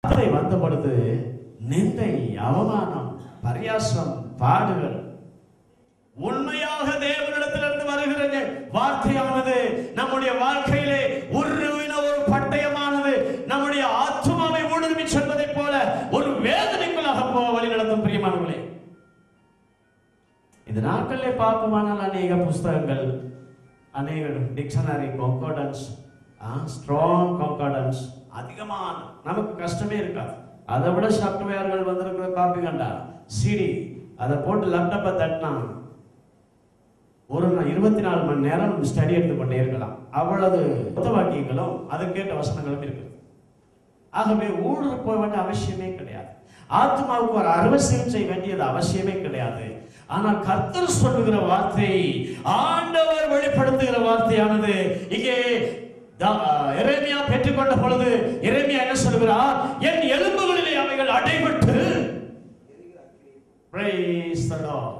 வந்த பொழுது நிந்தை, அவமானம், பரியாசம், பாடுகள் உண்மையாக தேவனிடத்திலிருந்து வருகிற வார்த்தையானது நம்முடைய வாழ்க்கையிலே உருவின ஒரு பட்டயமானது நம்முடைய ஆத்துமாவை ஊடுருவி செல்வதை போல ஒரு வேதனைக்குள்ளாக போக வழி நடத்தும். பிரியமானவர்களே, இந்த நாட்களிலே பார்ப்போமானால் அநேக புஸ்தகங்கள், அநேக டிக்ஷனரி, கான்கார்டன்ஸ், ஸ்ட்ராங் கான்கார்டன்ஸ் அதிகமான நமக்கு கஷ்டமே இருக்காது. அதை விட சாப்ட்வேர்கள் வந்திருக்கிற காப்பி கண்டா சிடி அதை போட்டு லேப்டாப்பை தட்டினா ஒரு 24 மணி நேரம் ஸ்டடி எடுத்துக்கொண்டே இருக்கலாம். அவ்வளவு வாக்கியங்களும் அதுக்கேற்ற வசனங்களும் இருக்குது. ஆகவே ஊழல் போக வேண்டிய அவசியமே கிடையாது. ஆத்மாவுக்கு ஒரு அறுவை சிகிச்சை வேண்டியது அவசியமே கிடையாது. ஆனால் கர்த்தர் சொல்லுகிற வார்த்தை, ஆண்டவர் வெளிப்படுத்துகிற வார்த்தையானது இங்கே எரேமியா பெற்றுக்கொண்ட பொழுது எரேமியா என்ன சொல்கிறார்? என் எலும்புகளிலே அவைகள் அடைபட்டு, praise the Lord,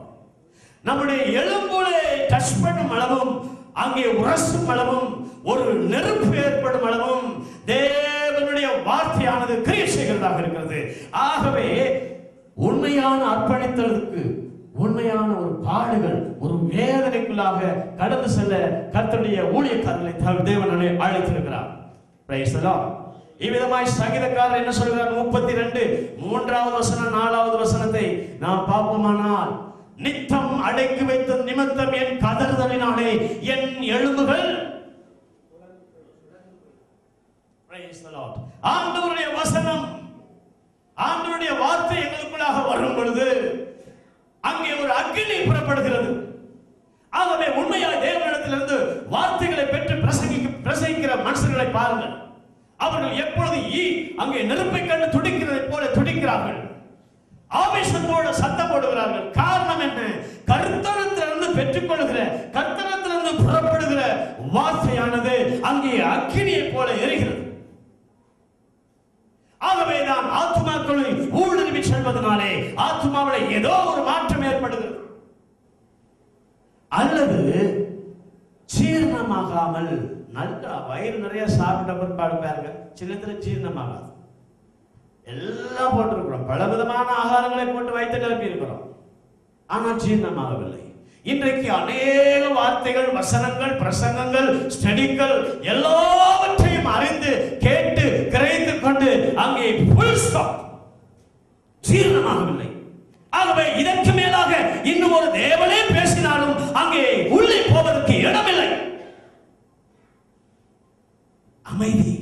நம்முடைய எலும்புகளை டச் பண்ணும் அளவும், அங்கே உரசும் அளவும், ஒரு நெருப்பு ஏற்படும் அளவும் தேவனுடைய வார்த்தையானது கிரியை செய்கிறதாக இருக்கிறது. ஆகவே உண்மையான அர்ப்பணித்தலுக்கு, உண்மையான ஒரு பாடுகள், ஒரு வேதனைக்குள்ளாக கடந்து செல்ல கர்த்தருடைய ஊழியக்காரர்களை தேவன் அழைத்திருக்கிறார். Praise the Lord. இவ்விதமாய் சங்கீதக்காரர் என்ன சொல்கிறார்? 32 3வது வசனம் 4வது வசனத்தை நாம் பார்ப்போமானால், நித்தம் அடக்கி வைத்த நிமித்தம் என் கதறுதலினாலே என் எலும்புகள், பிரைஸ் தி லார்ட், ஆண்டவருடைய வசனம், ஆண்டவருடைய வார்த்தை எங்களுக்குள்ளாக வரும் பொழுது அங்கே ஒரு அக்கினி புறப்படுகிறது. ஆகவே உண்மையாய் தேவனிடத்திலிருந்து வார்த்தைகளை பெற்று பிரசங்கிக்கிற மனுஷர்களை பாருங்கள். அவர்கள் எப்பொழுது அங்கே நெருப்பை கண்டு துடிக்கிறதை போல துடிக்கிறார்கள், ஆவேசத்தோடு சத்தம் போடுகிறார்கள். காரணம் என்ன? கர்த்தரிடத்திலிருந்து பெற்றுக்கொள்கிற, கர்த்தரிடத்திலிருந்து புறப்படுகிற வார்த்தையானது அங்கே அக்கினியை போல எரிகிறது. ஆகவேதான் ஆத்துமாக்களை ஊடுருவி செல்வதனாலே ஆத்துமாவில் ஏதோ ஒரு மாற்றம் ஏற்படுகிறது. அல்லது ஜீரணமாகாமல், நல்ல வயிறு நிறைய சாப்பிட்ட பிற்பாடு பாருங்க, சிலத்துல ஜீரணமாகாது. எல்லாம் போட்டிருக்கிறோம், பல விதமான ஆகாரங்களை போட்டு வைத்து நிரப்பி இருக்கிறோம், ஆனால் ஜீரணமாகவில்லை. இன்றைக்கு அநேக வார்த்தைகள், வசனங்கள், பிரசங்கங்கள், ஸ்டடிகள் எல்லாவற்றையும் அறிந்து கேட்டு கிரகித்து கொண்டு அங்கே full stop, ஜீரணமாகவில்லை. ஆகவே இதற்கு மேலாக இன்னும் ஒரு தேவனே பேசினாலும் அங்கே உள்ளே போவதற்கு இடமில்லை. அமைதி